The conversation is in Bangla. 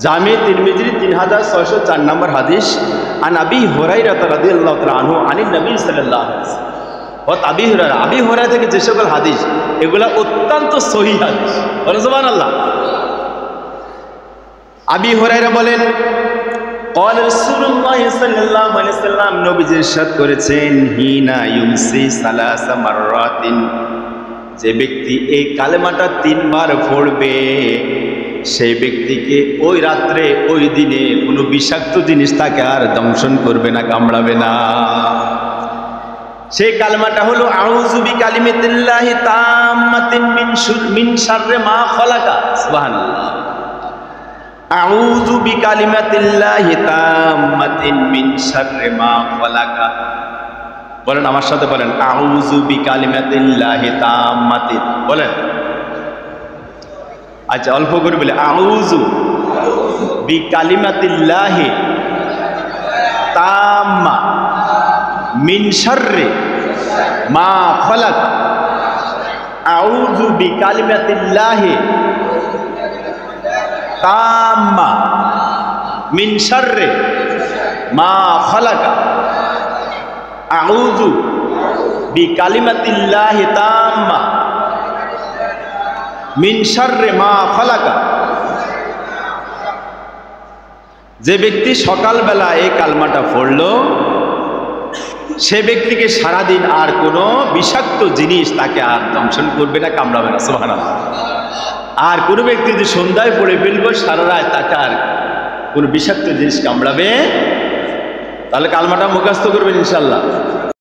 জামে তিরমিজি 3604 নম্বর হাদিস। আন আবি হুরায়রা রাদিয়াল্লাহু তাআলা আনহু আনিন নবী সাল্লাল্লাহু আলাইহি ওয়াসাল্লাম। আবি হুরায়রা থেকে যে সকল হাদিস এগুলা অত্যন্ত সহিহ হাদিস। বলেন সুবহানাল্লাহ। আবি হুরায়রা বলেন قال رسول الله صلى الله عليه وسلم নবীজি ইরশাদ করেছেন হিনা ইউমসি সালাসা মাররাতিন, যে ব্যক্তি এই কালেমাটা 3 বার পড়বে সেই ব্যক্তিকে ওই রাত্রে ওই দিনে কোনো বিষাক্ত জিনিস তাকে আর দংশন করবে না, কামড়াবে না। সেই কালেমাটা হলো আউযু বিকালিমাতিল্লাহি তাম্মাতিন মিন শাররি মা খালাকা। সুবহানাল্লাহ। আউযু বিকালিমাতিল্লাহি তাম্মাতিন মিন শাররি মা খালাকা। বলেন আমার সাথে বলেন আউযু বিকালিমাতিল্লাহি তাম্মাতিন। বলেন। আচ্ছা অল্প করে বলে আউযু বিকালিমাতিল্লাহি তাম্মা মিন শাররি মা খালাক। আউযু বিকালিমাতিল্লাহি তাম্মা মিন শাররি মা খালাক। আউযু বিকালিমাতিল্লাহি তাম্মা মিন শাররি মা খালাকা। যে ব্যক্তি সকালবেলা এই কালমাটা পড়ল সে ব্যক্তিকে সারাদিন আর কোনো বিষাক্ত জিনিস তাকে আর দংশন করবে না, কামড়াবে না। সুবহানাল্লাহ। আর কোনো ব্যক্তি যদি সন্ধ্যায় পড়ে ফেলবো সারা রাত তাকে আর কোনো বিষাক্ত জিনিস কামড়াবে। তাহলে কালমাটা মুখস্থ করবেন ইনশাআল্লাহ।